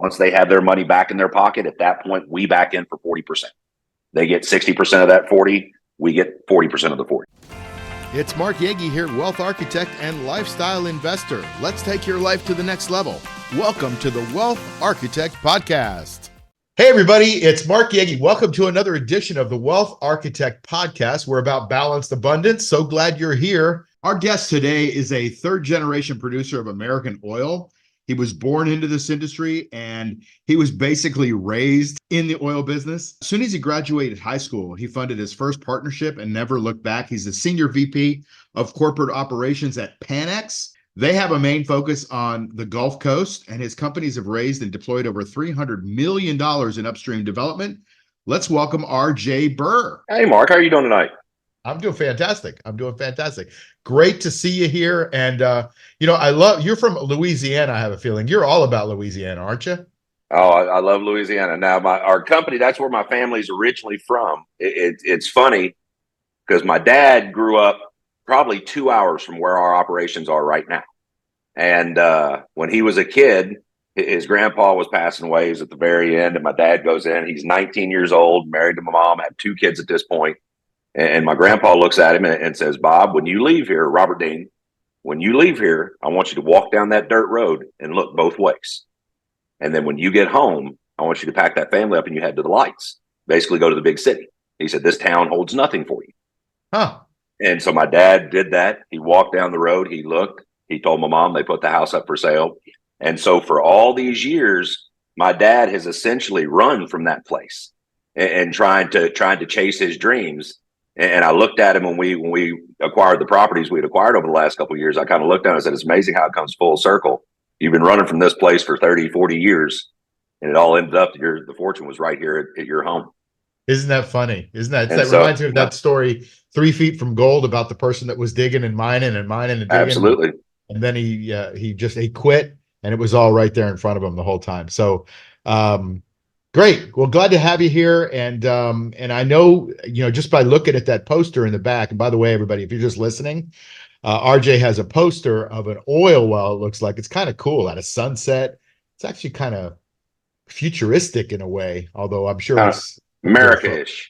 Once they have their money back in their pocket, at that point, we back in for 40%. They get 60% of that 40. We get 40% of the 40. It's Mark Yegge here, wealth architect and lifestyle investor. Let's take your life to the next level. Welcome to the Wealth Architect Podcast. Hey, everybody, it's Mark Yegge. Welcome to another edition of the Wealth Architect Podcast. We're about balanced abundance. So glad you're here. Our guest today is a third-generation producer of American oil. He was born into this industry, and he was basically raised in the oil business. As soon as he graduated high school, he funded his first partnership and never looked back. He's the senior VP of corporate operations at Panex. They have a main focus on the Gulf Coast, and his companies have raised and deployed over $300 million in upstream development. Let's welcome RJ Burr. Hey, Mark, how are you doing tonight? I'm doing fantastic. Great to see you here. And, you're from Louisiana, I have a feeling. You're all about Louisiana, aren't you? Oh, I love Louisiana. Now, our company, that's where my family's originally from. It's funny because my dad grew up probably 2 hours from where our operations are right now. And when he was a kid, his grandpa was passing away. He was at the very end, and my dad goes in. He's 19 years old, married to my mom, had 2 kids at this point. And my grandpa looks at him and says, Bob, when you leave here, Robert Dean, when you leave here, I want you to walk down that dirt road and look both ways. And then when you get home, I want you to pack that family up and you head to the lights. Basically go to the big city. He said, this town holds nothing for you. Huh. And so my dad did that. He walked down the road. He looked. He told my mom they put the house up for sale. And so for all these years, my dad has essentially run from that place and trying to chase his dreams. And I looked at him when we acquired the properties we'd acquired over the last couple of years. I kind of looked at him and said, it's amazing how it comes full circle. You've been running from this place for 30, 40 years, and it all ended up that the fortune was right here at your home. Isn't that funny? Reminds me of that story, 3 Feet from Gold, about the person that was digging and mining and digging. Absolutely. And then he quit, and it was all right there in front of him the whole time. So, great. Well, glad to have you here. And I know, just by looking at that poster in the back, and by the way, everybody, if you're just listening, RJ has a poster of an oil well. It looks like it's kind of cool at a sunset. It's actually kind of futuristic in a way, although I'm sure it's America-ish.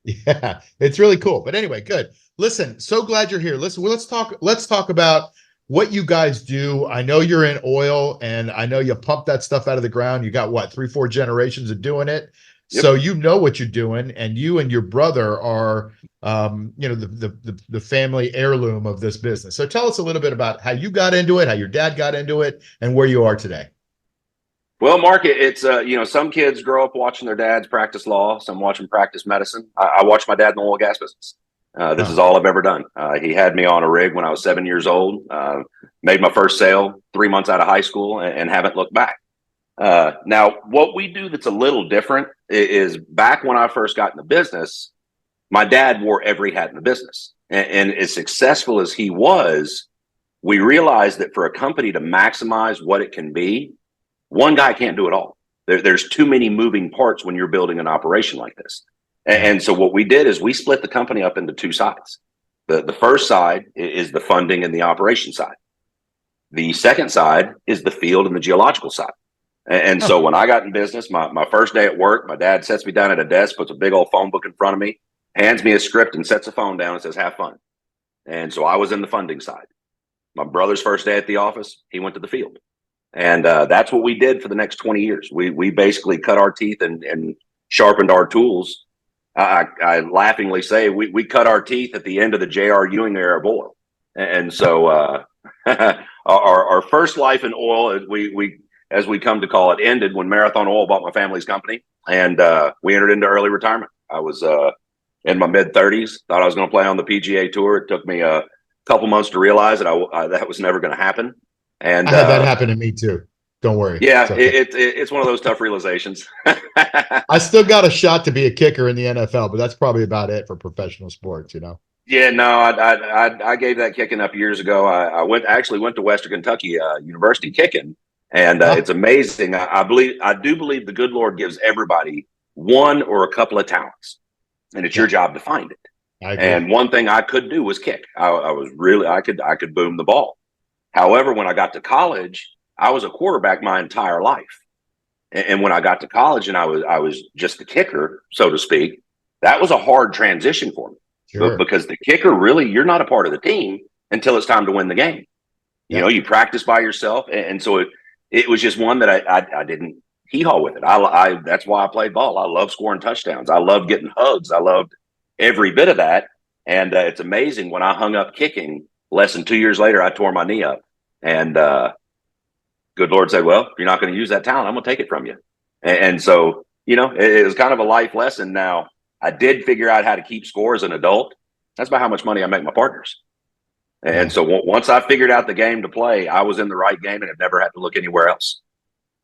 Yeah, it's really cool. But anyway, good. Listen, so glad you're here. Listen, let's talk about what you guys do. I know you're in oil, and I know you pump that stuff out of the ground. You got what, 3-4 generations of doing it. Yep. So you know what you're doing, and you and your brother are, the family heirloom of this business. So tell us a little bit about how you got into it, how your dad got into it, and where you are today. Well, Mark, it's some kids grow up watching their dads practice law. Some watch them practice medicine. I watched my dad in the oil and gas business. This is all I've ever done. He had me on a rig when I was 7 years old, made my first sale 3 months out of high school and haven't looked back. Now, what we do that's a little different is back when I first got in the business, my dad wore every hat in the business. And as successful as he was, we realized that for a company to maximize what it can be, one guy can't do it all. There's too many moving parts when you're building an operation like this. And so what we did is we split the company up into 2 sides. The first side is the funding and the operation side. The second side is the field and the geological side. And so when I got in business, my first day at work, my dad sets me down at a desk, puts a big old phone book in front of me, hands me a script and sets the phone down and says, have fun. And so I was in the funding side. My brother's first day at the office, he went to the field. And that's what we did for the next 20 years. We basically cut our teeth and sharpened our tools. I laughingly say we cut our teeth at the end of the J.R. Ewing era of oil. And so our first life in oil, we as we come to call it, ended when Marathon Oil bought my family's company. And we entered into early retirement. I was in my mid-30s, thought I was going to play on the PGA Tour. It took me a couple months to realize that that was never going to happen. And I had that happen to me too. Don't worry. Yeah, it's one of those tough realizations. I still got a shot to be a kicker in the NFL, but that's probably about it for professional sports, Yeah, no, I gave that kicking up years ago. I actually went to Western Kentucky University kicking, and it's amazing. I do believe the good Lord gives everybody one or a couple of talents, and it's your job to find it. And one thing I could do was kick. I could boom the ball. However, when I got to college, I was a quarterback my entire life. And when I got to college and I was just the kicker, so to speak, that was a hard transition for me. Sure. Because the kicker, really, you're not a part of the team until it's time to win the game. You know, you practice by yourself. And so it was just one that I didn't hee-haw with it. That's why I played ball. I love scoring touchdowns. I love getting hugs. I loved every bit of that. And it's amazing, when I hung up kicking, less than 2 years later, I tore my knee up. And good Lord said, well, if you're not going to use that talent, I'm going to take it from you. And so, you know, it was kind of a life lesson. Now, I did figure out how to keep score as an adult. That's about how much money I make my partners. And so once I figured out the game to play, I was in the right game and have never had to look anywhere else.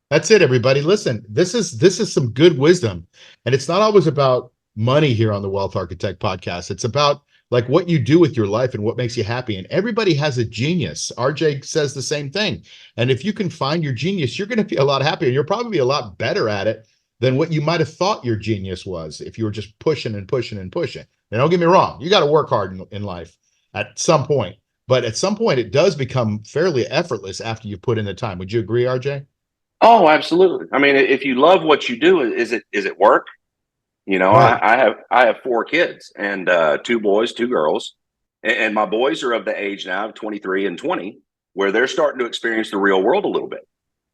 That's it, everybody. Listen, this is some good wisdom. And it's not always about money here on the Wealth Architect podcast. It's about like what you do with your life and what makes you happy. And everybody has a genius. RJ says the same thing. And if you can find your genius, you're going to be a lot happier. You'll probably be a lot better at it than what you might have thought your genius was if you were just pushing and pushing and pushing. And don't get me wrong, you got to work hard in life at some point. But at some point, it does become fairly effortless after you've put in the time. Would you agree, RJ? Oh, absolutely. I mean, if you love what you do, is it work? You know, right. I have 4 kids and 2 boys, 2 girls, and my boys are of the age now of 23 and 20, where they're starting to experience the real world a little bit.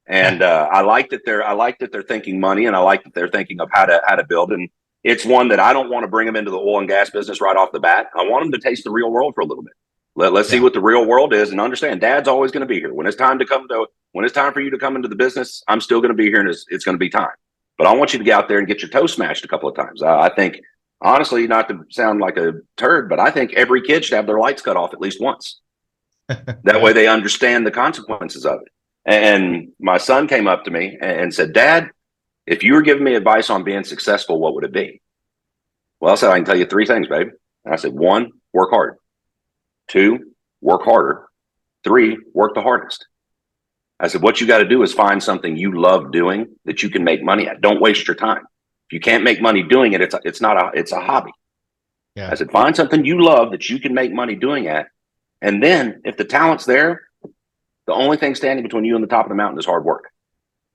And I like that they're thinking money, and I like that they're thinking of how to build. And it's one that I don't want to bring them into the oil and gas business right off the bat. I want them to taste the real world for a little bit. Let's see what the real world is, and understand Dad's always going to be here. When it's time for you to come into the business, I'm still going to be here, and it's going to be time. But I want you to get out there and get your toe smashed a couple of times. I think, honestly, not to sound like a turd, but I think every kid should have their lights cut off at least once. That way they understand the consequences of it. And my son came up to me and said, Dad, if you were giving me advice on being successful, what would it be? Well, I said, I can tell you 3 things, babe. And I said, 1, work hard. 2, work harder. 3, work the hardest. I said, what you got to do is find something you love doing that you can make money at. Don't waste your time. If you can't make money doing it, it's a hobby. Yeah. I said, find something you love that you can make money doing at. And then if the talent's there, the only thing standing between you and the top of the mountain is hard work.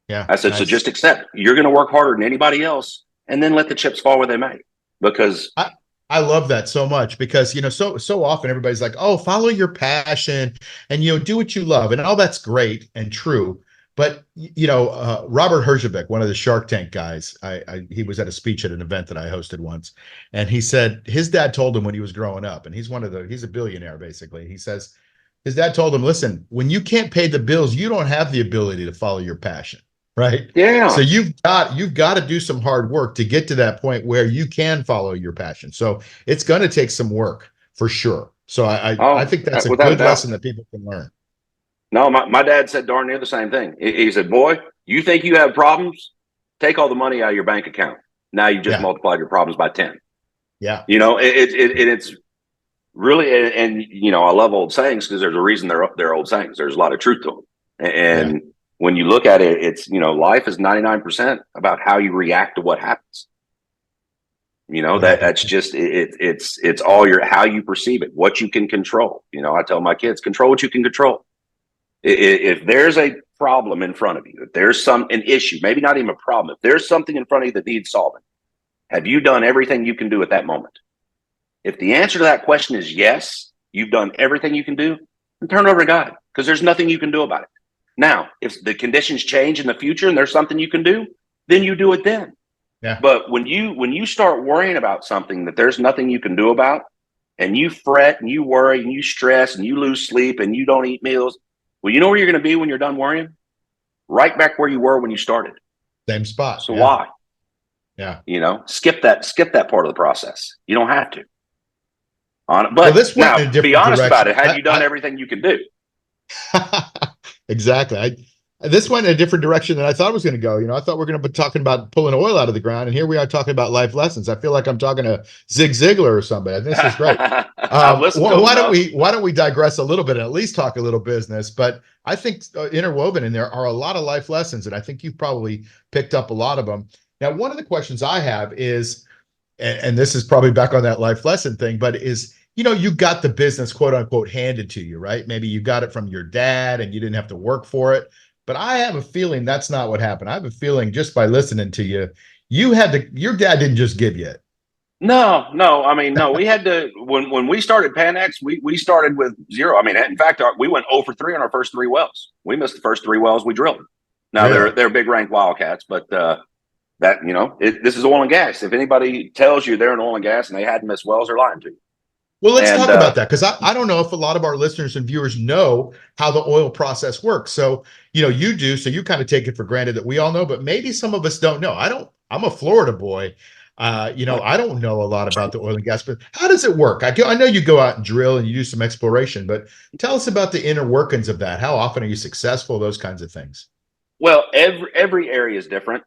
Yeah. I said, nice. So just accept you're going to work harder than anybody else, and then let the chips fall where they may. Because I love that so much, because, you know, so often everybody's like, oh, follow your passion and, you know, do what you love. And all that's great and true. But, you know, Robert Herjavec, one of the Shark Tank guys, he was at a speech at an event that I hosted once. And he said his dad told him when he was growing up, and he's a billionaire, basically. He says his dad told him, listen, when you can't pay the bills, you don't have the ability to follow your passion. Right. Yeah. So you've got to do some hard work to get to that point where you can follow your passion. So it's going to take some work for sure. So I think that's a good lesson that people can learn. No, my dad said darn near the same thing. He said, boy, you think you have problems? Take all the money out of your bank account. Now you just multiplied your problems by 10. Yeah. You know, it's really, and you know, I love old sayings because there's a reason they're old sayings. There's a lot of truth to them. And when you look at it, it's, you know, life is 99% about how you react to what happens. You know, that's just, it's all how you perceive it, what you can control. You know, I tell my kids, control what you can control. If there's a problem in front of you, if there's an issue, maybe not even a problem, if there's something in front of you that needs solving, have you done everything you can do at that moment? If the answer to that question is yes, you've done everything you can do, then turn it over to God, because there's nothing you can do about it. Now, if the conditions change in the future and there's something you can do, then you do it then. Yeah. But when you start worrying about something that there's nothing you can do about, and you fret and you worry and you stress and you lose sleep and you don't eat meals, well, you know where you're going to be when you're done worrying? Right back where you were when you started. Same spot. So why? Yeah. You know, skip that part of the process. You don't have to. But this now, to be honest about it. Have you done everything you can do? Exactly. This went in a different direction than I thought it was going to go. You know, I thought we are going to be talking about pulling oil out of the ground, and here we are talking about life lessons. I feel like I'm talking to Zig Ziglar or somebody. This is great. Why don't we digress a little bit and at least talk a little business? But I think interwoven in there are a lot of life lessons, and I think you've probably picked up a lot of them. Now, one of the questions I have is, and this is probably back on that life lesson thing, but is, you know, you got the business, quote unquote, handed to you, right? Maybe you got it from your dad and you didn't have to work for it. but I have a feeling that's not what happened. I have a feeling just by listening to you, your dad didn't just give you it. No. I mean, no. We had to when we started Panex, we started with zero. I mean, in fact, we went 0 for 3 on our first 3 wells. We missed the first 3 wells we drilled. Now Really? they're big ranked wildcats, but that this is oil and gas. If anybody tells you they're in oil and gas and they hadn't missed wells, they're lying to you. Well, let's talk about that, because I don't know if a lot of our listeners and viewers know how the oil process works. So, you do, so you kind of take it for granted that we all know, but maybe some of us don't know. I'm a Florida boy. I don't know a lot about the oil and gas, but how does it work? I know you go out and drill and you do some exploration, but tell us about the inner workings of that. How often are you successful? Those kinds of things. Well, every area is different.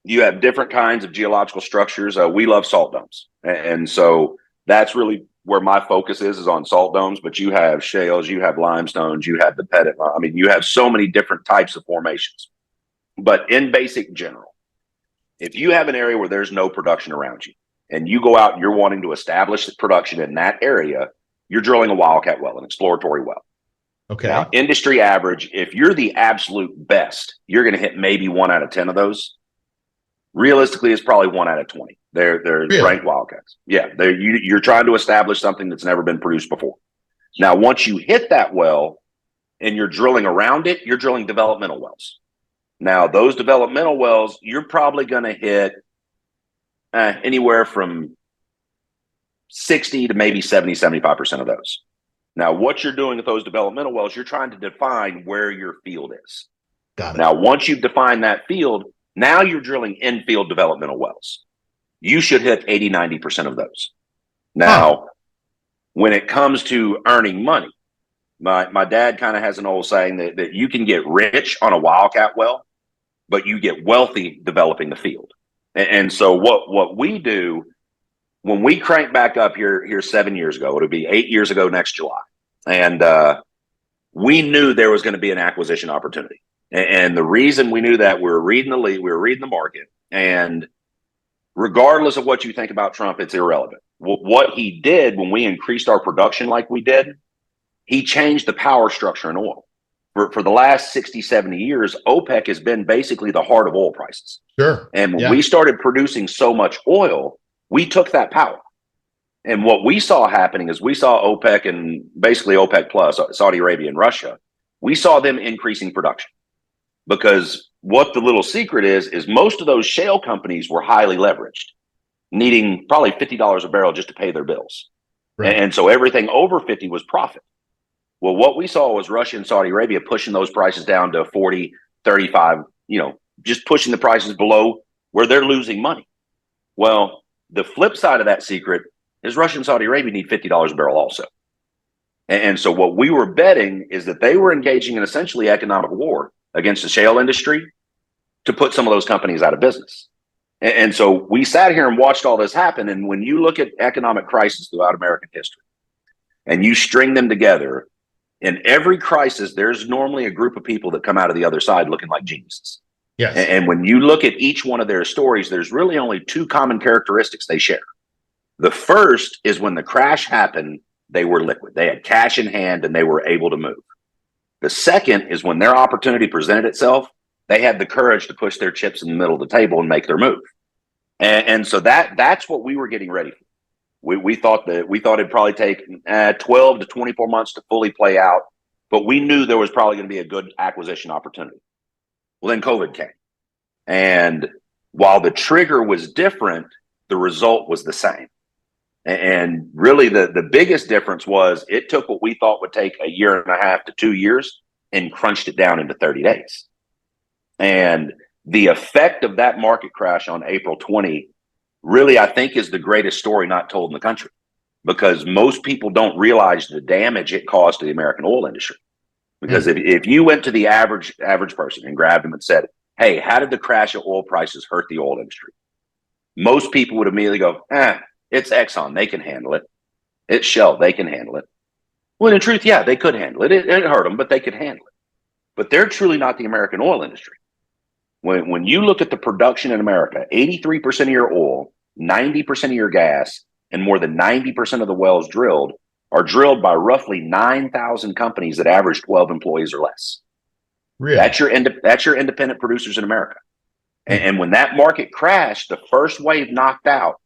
You have different kinds of geological structures. We love salt domes, and so that's really where my focus is on salt domes. But you have shales, you have limestones, you have the petit. I mean, you have so many different types of formations. But in basic general, if you have an area where there's no production around you, and you go out and you're wanting to establish the production in that area, you're drilling a wildcat well, an exploratory well. Okay. Now, industry average, if you're the absolute best, you're going to hit maybe 1 out of 10 of those. Realistically, it's probably 1 out of 20. They're Really? ranked wildcats. Yeah, you're trying to establish something that's never been produced before. Now, once you hit that well and you're drilling around it, you're drilling developmental wells. Now, those developmental wells, you're probably going to hit anywhere from 60 to maybe 70, 75% of those. Now, what you're doing with those developmental wells, you're trying to define where your field is. Got it. Now, once you've defined that field, now you're drilling infield developmental wells. You should hit 80, 90% of those. Now, when it comes to earning money, my dad kind of has an old saying that you can get rich on a wildcat well, but you get wealthy developing the field. And so what we do when we crank back up here 7 years ago, it'll be 8 years ago next July. And we knew there was going to be an acquisition opportunity. And the reason we knew that, we were reading the lead, we were reading the market, and regardless of what you think about Trump, it's irrelevant. What he did when we increased our production like we did, he changed the power structure in oil. For the last 60, 70 years, OPEC has been basically the heart of oil prices. Sure. And when we started producing so much oil, we took that power. And what we saw happening is we saw OPEC and basically OPEC plus, Saudi Arabia and Russia, we saw them increasing production. Because what the little secret is most of those shale companies were highly leveraged, needing probably $50 a barrel just to pay their bills. Right. And so everything over 50 was profit. Well, what we saw was Russia and Saudi Arabia pushing those prices down to 40, 35, just pushing the prices below where they're losing money. Well, the flip side of that secret is Russia and Saudi Arabia need $50 a barrel also. And so what we were betting is that they were engaging in essentially economic war against the shale industry to put some of those companies out of business. And so we sat here and watched all this happen. And when you look at economic crises throughout American history and you string them together, in every crisis, there's normally a group of people that come out of the other side looking like geniuses. Yes. And when you look at each one of their stories, there's really only 2 common characteristics they share. The first is when the crash happened, they were liquid. They had cash in hand and they were able to move. The second is when their opportunity presented itself, they had the courage to push their chips in the middle of the table and make their move. And so that's what we were getting ready for. We thought it'd probably take 12 to 24 months to fully play out, but we knew there was probably going to be a good acquisition opportunity. Well, then COVID came. And while the trigger was different, the result was the same. And really the biggest difference was it took what we thought would take 1.5 to 2 years and crunched it down into 30 days. And the effect of that market crash on April 20 really, I think, is the greatest story not told in the country, because most people don't realize the damage it caused to the American oil industry. Because if you went to the average person and grabbed them and said, hey, how did the crash of oil prices hurt the oil industry? Most people would immediately go, it's Exxon, they can handle it. It's Shell, they can handle it. Well, in truth, yeah, they could handle it. It hurt them, but they could handle it. But they're truly not the American oil industry. When you look at the production in America, 83% of your oil, 90% of your gas, and more than 90% of the wells drilled are drilled by roughly 9,000 companies that average 12 employees or less. Really? That's your independent producers in America. And when that market crashed, the first wave knocked out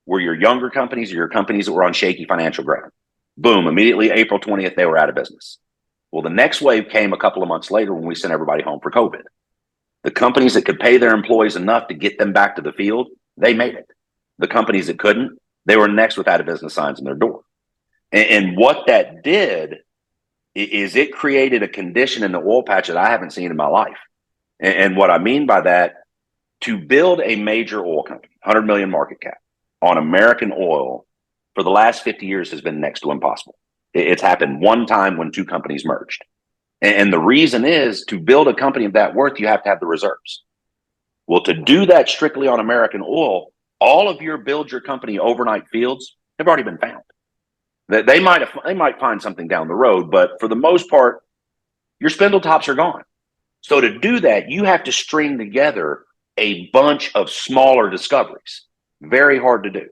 were your younger companies or your companies that were on shaky financial ground. Boom, immediately April 20th, they were out of business. Well, the next wave came a couple of months later when we sent everybody home for COVID. The companies that could pay their employees enough to get them back to the field, they made it. The companies that couldn't, they were next with out of business signs in their door. And what that did is it created a condition in the oil patch that I haven't seen in my life. And what I mean by that, to build a major oil company, 100 million market cap on American oil for the last 50 years has been next to impossible. It's happened one time when two companies merged. And the reason is, to build a company of that worth, you have to have the reserves. Well, to do that strictly on American oil, all of your build your company overnight fields have already been found. They might find something down the road, but for the most part, your spindle tops are gone. So to do that, you have to string together a bunch of smaller discoveries. Very hard to do.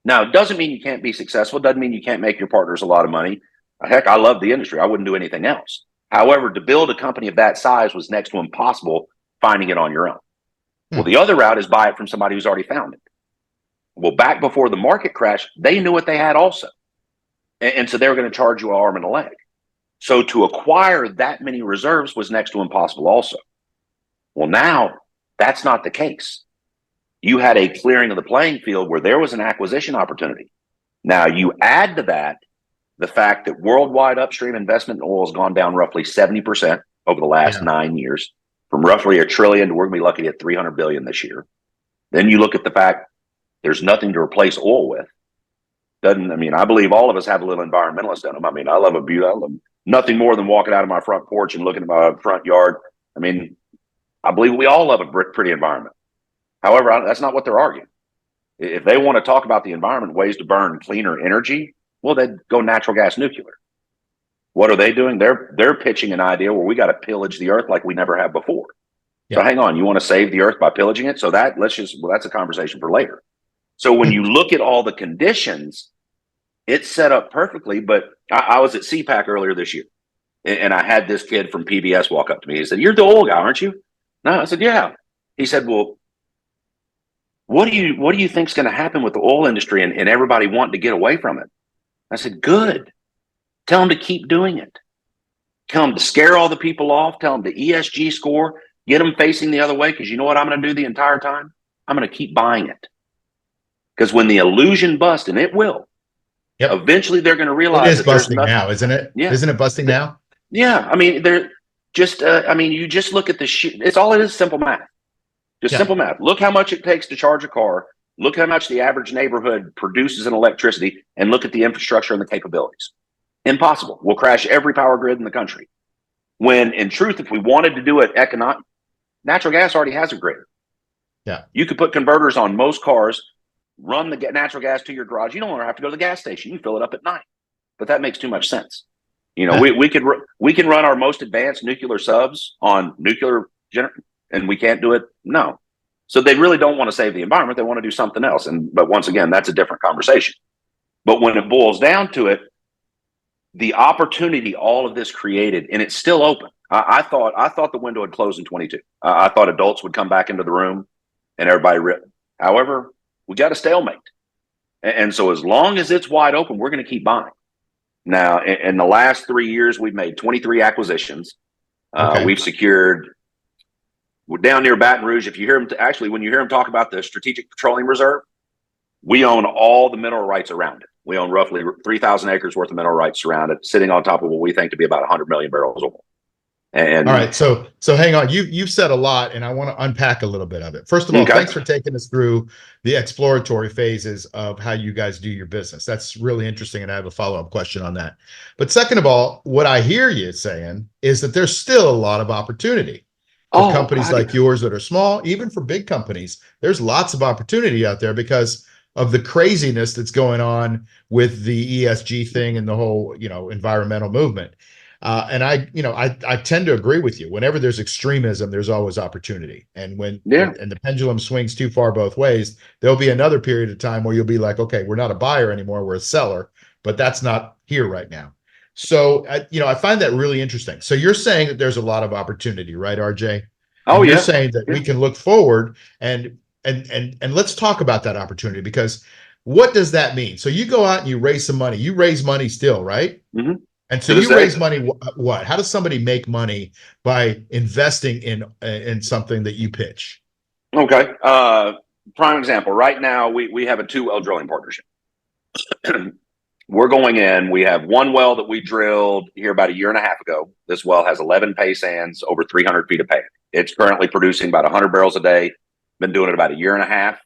Now, it doesn't mean you can't be successful. It doesn't mean you can't make your partners a lot of money. Heck, I love the industry. I wouldn't do anything else. However, to build a company of that size was next to impossible, finding it on your own. Well, the other route is buy it from somebody who's already found it. Well, back before the market crash, they knew what they had also. And so they were going to charge you an arm and a leg. So to acquire that many reserves was next to impossible also. Well, now that's not the case. You had a clearing of the playing field where there was an acquisition opportunity. Now you add to that the fact that worldwide upstream investment in oil has gone down roughly 70% over the last 9 years, from roughly $1 trillion to we're going to be lucky at $300 billion this year. Then you look at the fact there's nothing to replace oil with. I believe all of us have a little environmentalist in them. I love a beauty. I love nothing more than walking out of my front porch and looking at my front yard. I believe we all love a pretty environment. However, that's not what they're arguing. If they want to talk about the environment, ways to burn cleaner energy, well, they'd go natural gas nuclear. What are they doing? They're pitching an idea where we got to pillage the earth like we never have before. So hang on, you want to save the earth by pillaging it? So that's a conversation for later. So when you look at all the conditions, it's set up perfectly. But I was at CPAC earlier this year, and I had this kid from PBS walk up to me. He said, "You're the oil guy, aren't you?" No, I said, "Yeah." He said, "Well, what do you think's going to happen with the oil industry and everybody wanting to get away from it?" I said, "Good. Tell them to keep doing it. Tell them to scare all the people off. Tell them to ESG score. Get them facing the other way, because you know what I'm going to do the entire time? I'm going to keep buying it. Because when the illusion busts, and it will, eventually they're going to realize it is busting now, isn't it? Yeah. Isn't it busting now? Yeah. They're just, you just look at the shit. It's all it is, simple math. Just simple math. Look how much it takes to charge a car. Look how much the average neighborhood produces in electricity, and look at the infrastructure and the capabilities. Impossible. We'll crash every power grid in the country. When in truth, if we wanted to do it natural gas already has a grid. Yeah. You could put converters on most cars, run the natural gas to your garage. You don't want to have to go to the gas station. You can fill it up at night. But that makes too much sense. We can run our most advanced nuclear subs on nuclear and we can't do it. No. So they really don't want to save the environment. They want to do something else. But once again, that's a different conversation. But when it boils down to it, the opportunity all of this created, and it's still open. I thought the window had closed in 22. I thought adults would come back into the room and everybody rip. However, we got a stalemate. And so as long as it's wide open, we're going to keep buying. Now, in the last 3 years, we've made 23 acquisitions. We've secured, we're down near Baton Rouge. If you hear them, when you hear them talk about the Strategic Petroleum Reserve, we own all the mineral rights around it. We own roughly 3,000 acres worth of mineral rights around it, sitting on top of what we think to be about 100 million barrels of oil. And all right, so hang on. You've said a lot, and I want to unpack a little bit of it. First of all, thanks for taking us through the exploratory phases of how you guys do your business. That's really interesting, and I have a follow-up question on that. But second of all, what I hear you saying is that there's still a lot of opportunity for companies like yours that are small, even for big companies. There's lots of opportunity out there because of the craziness that's going on with the ESG thing and the whole, environmental movement. And I tend to agree with you. Whenever there's extremism, there's always opportunity. And when and the pendulum swings too far both ways, there'll be another period of time where you'll be like, okay, we're not a buyer anymore, we're a seller, but that's not here right now. So, I find that really interesting. So you're saying that there's a lot of opportunity, right, RJ? Oh And you're yeah. saying that we can look forward and let's talk about that opportunity, because what does that mean? So you go out and you raise some money. You raise money still, right? Mm-hmm. And so To this you day. raise money. What? How does somebody make money by investing in something that you pitch? Okay. Prime example. Right now, we have a 2-well drilling partnership. We're going in. We have one well that we drilled here about a year and a half ago. This well has 11 pay sands, over 300 feet of pay. It's currently producing about 100 barrels a day. Been doing it about a year and a half.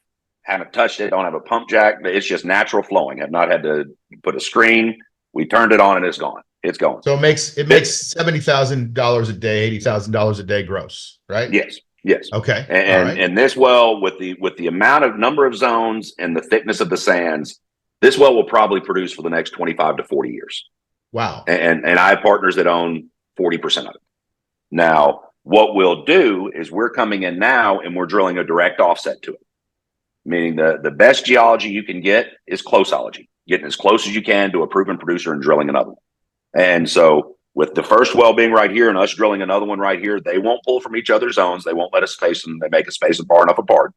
Haven't touched it. Don't have a pump jack. But it's just natural flowing. Have not had to put a screen. We turned it on and it's gone. It's going. So it makes $70,000 a day, $80,000 a day gross, right? Yes. Yes. Okay. All And right. and this well, with the amount of number of zones and the thickness of the sands, this well will probably produce for the next 25 to 40 years. Wow. And I have partners that own 40% of it. Now, what we'll do is we're coming in now and we're drilling a direct offset to it. Meaning the best geology you can get is closeology, getting as close as you can to a proven producer and drilling another one. And so with the first well being right here and us drilling another one right here, they won't pull from each other's zones. They won't let us space them. They make a space far enough apart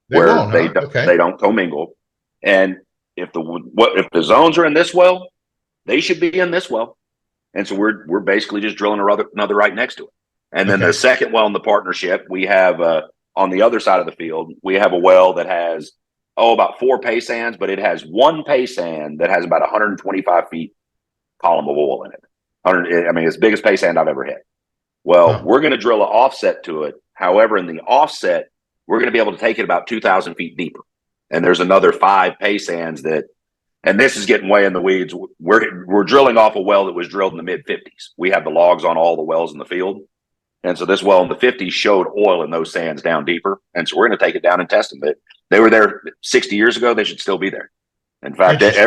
They where won't, huh? Okay. they don't commingle. And if the zones are in this well, they should be in this well. And so we're basically just drilling another right next to it. And then Okay. the second well in the partnership, we have on the other side of the field, we have a well that has about 4 pay sands, but it has 1 pay sand that has about 125 feet column of oil in it. I mean, it's the biggest pay sand I've ever hit. Well, Huh. we're going to drill an offset to it. However, in the offset, we're going to be able to take it about 2,000 feet deeper. And there's another 5 pay sands that, and this is getting way in the weeds. We're drilling off a well that was drilled in the mid 50s. We have the logs on all the wells in the field. And so this well in the 50s showed oil in those sands down deeper. And so we're going to take it down and test them. But they were there 60 years ago. They should still be there. In fact, Interesting.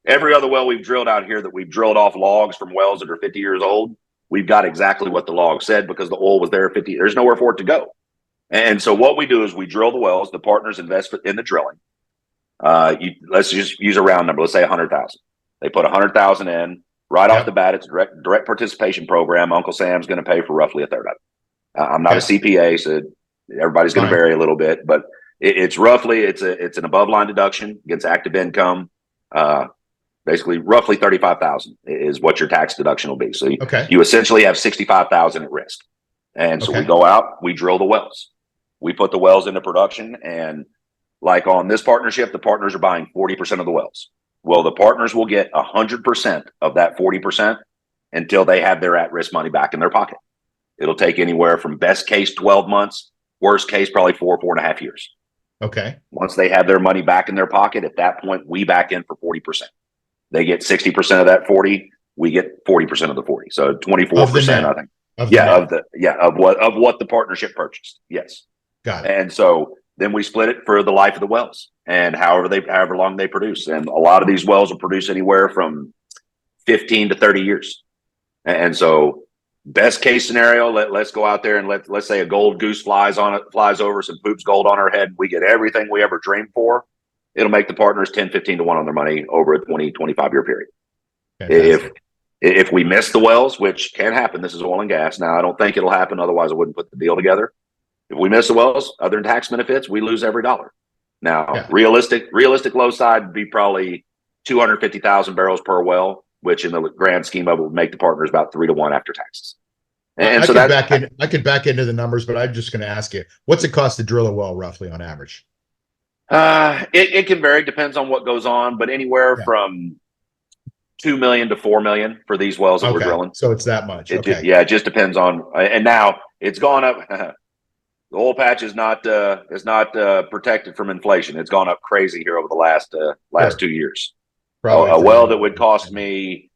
every other well we've drilled out here that we've drilled off logs from wells that are 50 years old, we've got exactly what the log said because the oil was there 50. There's nowhere for it to go. And so what we do is we drill the wells. The partners invest in the drilling. Let's just use a round number. Let's say 100,000. They put 100,000 in right off the bat. It's a direct participation program. Uncle Sam's going to pay for roughly a third of it. I'm not a CPA, so everybody's going to vary a little bit, but it's roughly it's an above line deduction against active income. Basically, roughly 35,000 is what your tax deduction will be. So you essentially have 65,000 at risk. And so we go out, we drill the wells, we put the wells into production, and like on this partnership, the partners are buying 40% of the wells. Well, the partners will get 100% of that 40% until they have their at-risk money back in their pocket. It'll take anywhere from best case 12 months, worst case probably 4.5 years. Okay. Once they have their money back in their pocket, at that point, we back in for 40%. They get 60% of that 40. We get 40% of the 40. So 24%, I think. Of what the partnership purchased. Yes. Got it. And so then we split it for the life of the wells and however long they produce. And a lot of these wells will produce anywhere from 15 to 30 years. And so best case scenario, let's go out there and let's say a gold goose flies over, some poops gold on our head. We get everything we ever dreamed for. It'll make the partners 10, 15 to 1 on their money over a 20, 25-year period. Fantastic. If we miss the wells, which can happen, this is oil and gas. Now, I don't think it'll happen. Otherwise, I wouldn't put the deal together. If we miss the wells, other than tax benefits, we lose every dollar. Now, realistic low side would be probably 250,000 barrels per well, which in the grand scheme of it would make the partners about 3 to 1 after taxes. And I could back into the numbers, but I'm just going to ask you, what's it cost to drill a well roughly on average? It can vary, depends on what goes on, but anywhere from 2 million to 4 million for these wells that we're drilling. So it's that much. It just depends on, and now it's gone up. The oil patch is not protected from inflation. It's gone up crazy here over the last 2 years. Probably a well that would cost me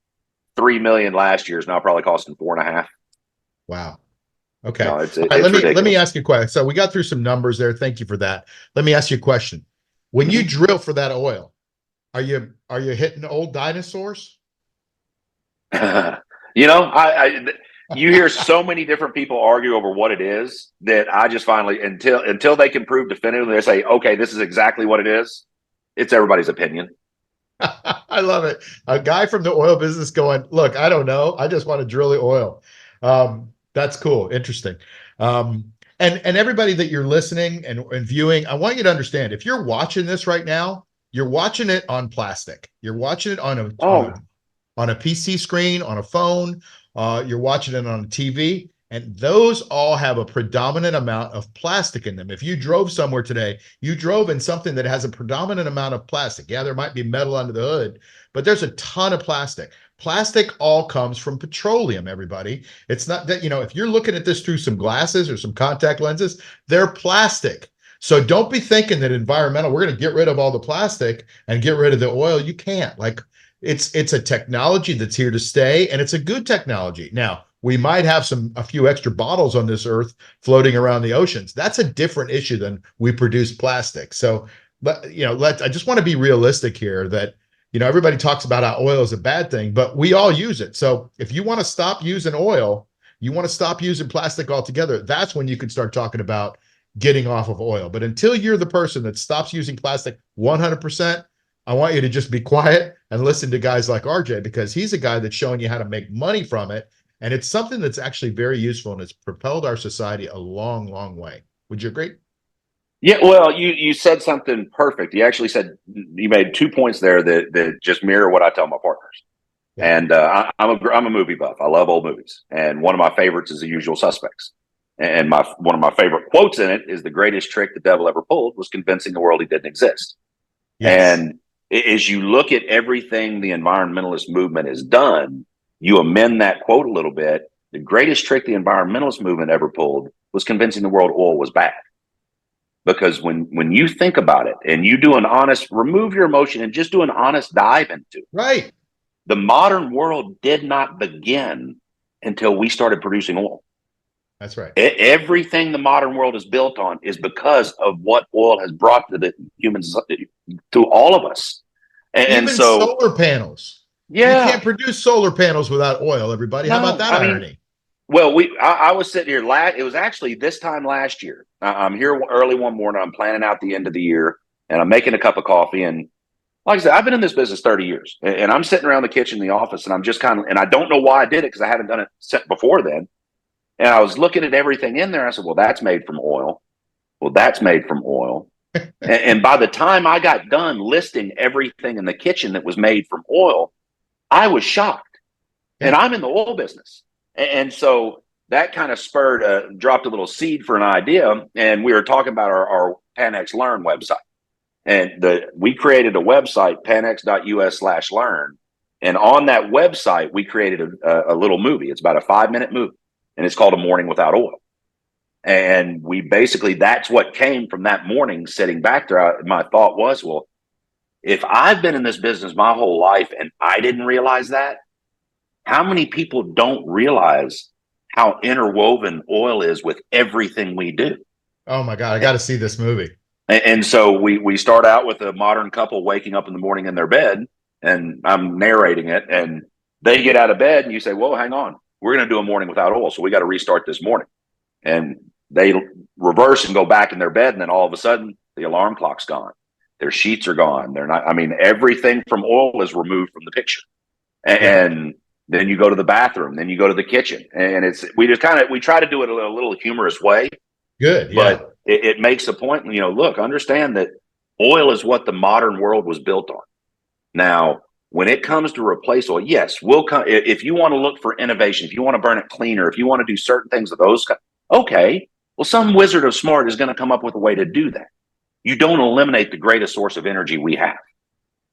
$3 million last year is now probably costing 4.5. Wow. Okay. No, let me ask you a question. So we got through some numbers there. Thank you for that. Let me ask you a question. When you drill for that oil, are you hitting old dinosaurs? You hear so many different people argue over what it is that I just finally, until they can prove definitively, they say, okay, this is exactly what it is. It's everybody's opinion. I love it. A guy from the oil business going, look, I don't know. I just want to drill the oil. That's cool. Interesting. And everybody that you're listening and viewing, I want you to understand, if you're watching this right now, you're watching it on plastic. You're watching it Oh, on a PC screen, on a phone. You're watching it on a TV. And those all have a predominant amount of plastic in them. If you drove somewhere today, you drove in something that has a predominant amount of plastic. Yeah, there might be metal under the hood, but there's a ton of plastic. Plastic all comes from petroleum, everybody. It's not that, if you're looking at this through some glasses or some contact lenses, they're plastic. So don't be thinking that environmental, we're going to get rid of all the plastic and get rid of the oil. You can't. Like, it's a technology that's here to stay, and it's a good technology. Now, we might have a few extra bottles on this earth floating around the oceans. That's a different issue than we produce plastic. So, I just want to be realistic here that, everybody talks about how oil is a bad thing, but we all use it. So if you want to stop using oil, you want to stop using plastic altogether, that's when you can start talking about getting off of oil. But until you're the person that stops using plastic 100%, I want you to just be quiet and listen to guys like RJ, because he's a guy that's showing you how to make money from it. And it's something that's actually very useful, and it's propelled our society a long, long way. Would you agree? yeah. Well, you said something perfect. You actually you made 2 points there that just mirror what I tell my partners. Yeah. And I'm a movie buff. I love old movies, and one of my favorites is The Usual Suspects. And one of my favorite quotes in it is, "The greatest trick the devil ever pulled was convincing the world he didn't exist." Yes. And as you look at everything the environmentalist movement has done, you amend that quote a little bit. The greatest trick the environmentalist movement ever pulled was convincing the world oil was bad. Because when you think about it and you do remove your emotion and just do an honest dive into it, Right. the modern world did not begin until we started producing oil. That's right. Everything the modern world is built on is because of what oil has brought to the humans, to all of us. And Even so, solar panels. You yeah, can't produce solar panels without oil, everybody. How about no, that I mean, irony? well, I was sitting here. It was actually this time last year. I'm here early one morning. I'm planning out the end of the year, and I'm making a cup of coffee. And like I said, I've been in this business 30 years, and I'm sitting around the kitchen in the office, and I'm just and I don't know why I did it, because I haven't done it before then. And I was looking at everything in there. I said, well, that's made from oil. Well, that's made from oil. And by the time I got done listing everything in the kitchen that was made from oil, I was shocked. And Yeah. I'm in the oil business. And so that kind of dropped a little seed for an idea. And we were talking about our Panex Learn website. And we created a website, panex.us/learn. And on that website, we created a little movie. It's about a 5-minute movie, and it's called A Morning Without Oil. And that's what came from that morning sitting back there. My thought was, well, if I've been in this business my whole life and I didn't realize that, how many people don't realize how interwoven oil is with everything we do? Oh my God, I got to see this movie. And so we start out with a modern couple waking up in the morning in their bed, and I'm narrating it, and they get out of bed, and you say, well, hang on, we're going to do a morning without oil, so we got to restart this morning. And they reverse and go back in their bed, and then all of a sudden the alarm clock's gone, their sheets are gone, they're not, I mean, everything from oil is removed from the picture. And then you go to the bathroom, then you go to the kitchen, and we try to do it a little humorous way. Good. Yeah. But it makes a point. Look, understand that oil is what the modern world was built on. Now, when it comes to replace oil, yes, we'll come. If you want to look for innovation, if you want to burn it cleaner, if you want to do certain things of those, okay. Well, some wizard of smart is going to come up with a way to do that. You don't eliminate the greatest source of energy we have,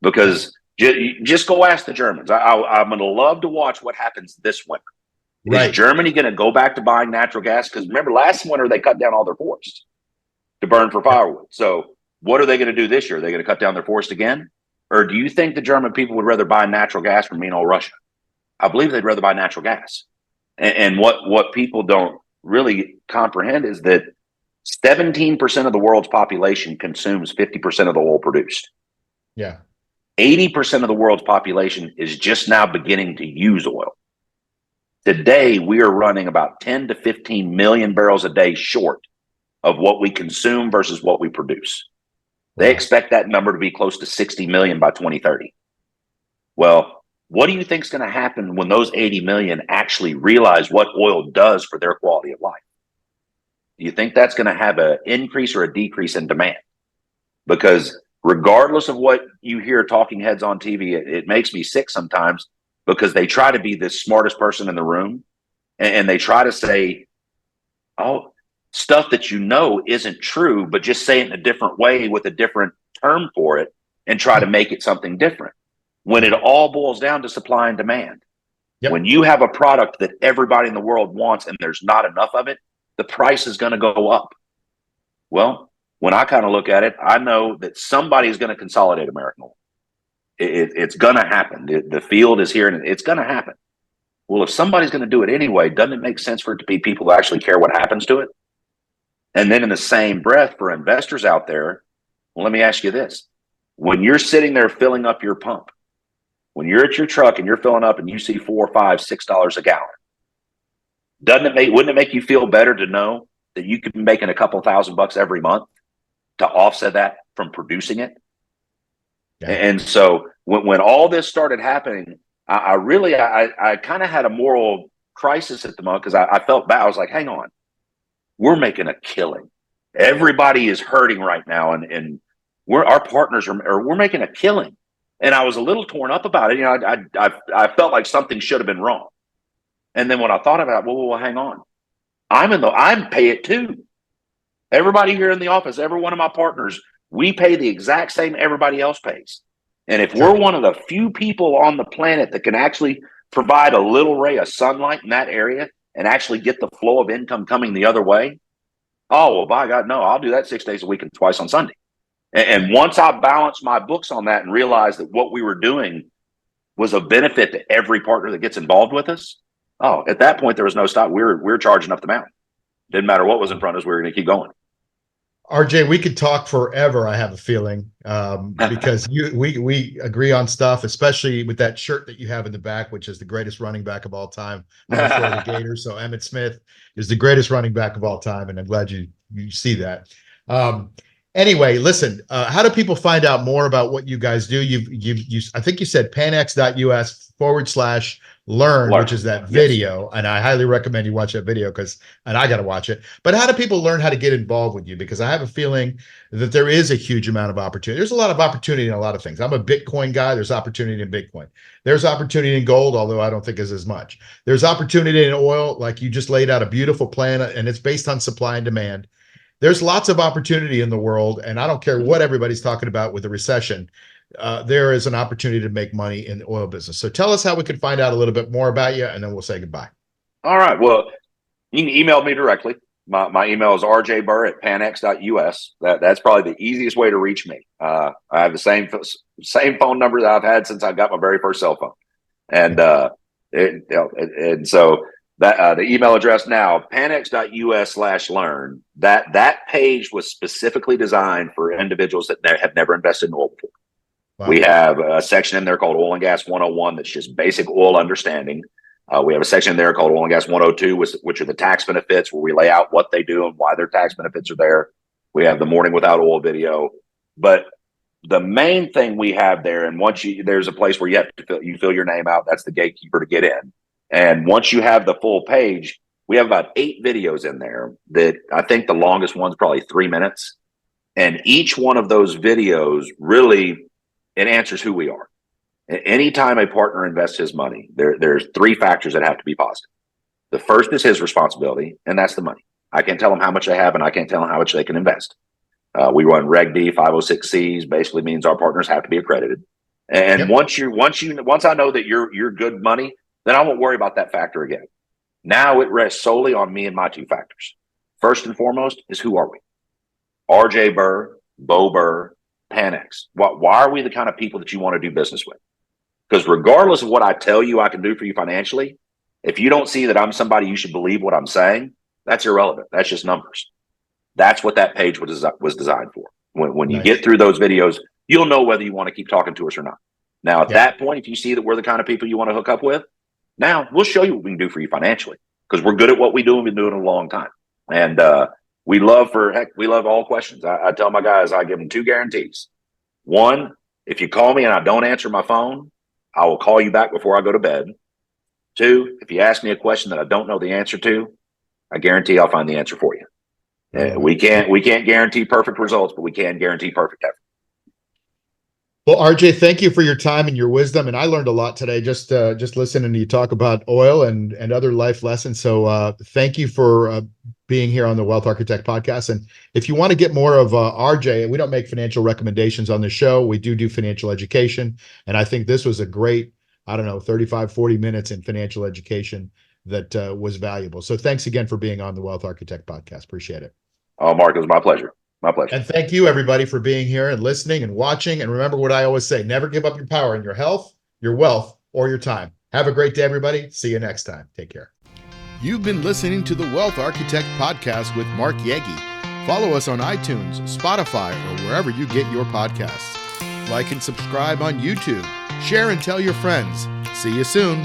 because just go ask the Germans. I'm going to love to watch what happens this winter. Right. Is Germany going to go back to buying natural gas? Because remember, last winter they cut down all their forests to burn for firewood. So what are they going to do this year? Are they going to cut down their forest again? Or do you think the German people would rather buy natural gas from mean old Russia? I believe they'd rather buy natural gas. And what people don't really comprehend is that 17% of the world's population consumes 50% of the oil produced. Yeah. 80% of the world's population is just now beginning to use oil. Today, we are running about 10 to 15 million barrels a day short of what we consume versus what we produce. They expect that number to be close to 60 million by 2030. Well, what do you think is going to happen when those 80 million actually realize what oil does for their quality of life? Do you think that's going to have an increase or a decrease in demand? Because regardless of what you hear talking heads on TV, it makes me sick sometimes because they try to be the smartest person in the room and they try to say, oh, stuff that you know isn't true, but just say it in a different way with a different term for it and try to make it something different. When it all boils down to supply and demand. Yep. When you have a product that everybody in the world wants and there's not enough of it, the price is going to go up. Well, when I kind of look at it, I know that somebody is going to consolidate American oil. It's going to happen. The field is here and it's going to happen. Well, if somebody's going to do it anyway, doesn't it make sense for it to be people who actually care what happens to it? And then in the same breath, for investors out there, well, let me ask you this. When you're sitting there filling up your pump, when you're at your truck and you're filling up and you see $4, $5, $6 a gallon, wouldn't it make you feel better to know that you could be making a couple $1,000 every month to offset that from producing it? Yeah. And so when all this started happening, I kind of had a moral crisis at the moment because I felt bad. I was like, hang on, we're making a killing. Everybody is hurting right now, and our partners we're making a killing. And I was a little torn up about it. You know, I felt like something should have been wrong. And then when I thought about it, well, hang on. I'm pay it too. Everybody here in the office, every one of my partners, we pay the exact same everybody else pays. And if we're one of the few people on the planet that can actually provide a little ray of sunlight in that area and actually get the flow of income coming the other way, oh, well, by God, no, I'll do that 6 days a week and twice on Sunday. And once I balanced my books on that and realized that what we were doing was a benefit to every partner that gets involved with us, oh, at that point, there was no stop. We were charging up the mountain. Didn't matter what was in front of us. We were going to keep going. RJ, we could talk forever, I have a feeling, because we agree on stuff, especially with that shirt that you have in the back, which is the greatest running back of all time, number 4 of the Gators. So Emmitt Smith is the greatest running back of all time, and I'm glad you see that. Anyway, listen, how do people find out more about what you guys do? I think you said panx.us/learn, which is that video. Yes. And I highly recommend you watch that video and I got to watch it. But how do people learn how to get involved with you? Because I have a feeling that there is a huge amount of opportunity. There's a lot of opportunity in a lot of things. I'm a Bitcoin guy. There's opportunity in Bitcoin. There's opportunity in gold, although I don't think is as much. There's opportunity in oil, like you just laid out a beautiful plan, and it's based on supply and demand. There's lots of opportunity in the world, and I don't care what everybody's talking about with the recession. There is an opportunity to make money in the oil business. So tell us how we can find out a little bit more about you, and then we'll say goodbye. All right. Well, you can email me directly. My email is rjburr@panx.us. That's probably the easiest way to reach me. I have the same phone number that I've had since I got my very first cell phone, and so. The email address now, panx.us/learn. That page was specifically designed for individuals that have never invested in oil before. Wow. We have a section in there called Oil and Gas 101 that's just basic oil understanding. We have a section in there called Oil and Gas 102, which are the tax benefits, where we lay out what they do and why their tax benefits are there. We have the Morning Without Oil video. But the main thing we have there, and there's a place where you fill your name out. That's the gatekeeper to get in. And once you have the full page, we have about 8 videos in there that I think the longest one's probably 3 minutes. And each one of those videos really, it answers who we are. Anytime a partner invests his money, there's 3 factors that have to be positive. The first is his responsibility, and that's the money. I can't tell them how much they have, and I can't tell them how much they can invest. We run Reg D 506Cs, basically means our partners have to be accredited. And once I know that you're good money, then I won't worry about that factor again. Now it rests solely on me and my 2 factors. First and foremost is, who are we? RJ Burr, Bo Burr, Panx. Why are we the kind of people that you want to do business with? Because regardless of what I tell you I can do for you financially, if you don't see that I'm somebody you should believe what I'm saying, that's irrelevant. That's just numbers. That's what that page was designed for. When you get through those videos, you'll know whether you want to keep talking to us or not. Now, at that point, if you see that we're the kind of people you want to hook up with, now we'll show you what we can do for you financially, because we're good at what we do and we've been doing it a long time. And we love all questions. I tell my guys, I give them 2 guarantees. One, if you call me and I don't answer my phone, I will call you back before I go to bed. 2, if you ask me a question that I don't know the answer to, I guarantee I'll find the answer for you. We can't guarantee perfect results, but we can guarantee perfect effort. Well, RJ, thank you for your time and your wisdom. And I learned a lot today just listening to you talk about oil and other life lessons. So thank you for being here on the Wealth Architect podcast. And if you want to get more of RJ, we don't make financial recommendations on the show. We do financial education. And I think this was a great, 35, 40 minutes in financial education that was valuable. So thanks again for being on the Wealth Architect podcast. Appreciate it. Oh, Mark, it was my pleasure. My pleasure. And thank you, everybody, for being here and listening and watching. And remember what I always say, never give up your power in your health, your wealth, or your time. Have a great day, everybody. See you next time. Take care. You've been listening to the Wealth Architect podcast with Mark Yegge. Follow us on iTunes, Spotify, or wherever you get your podcasts. Like and subscribe on YouTube. Share and tell your friends. See you soon.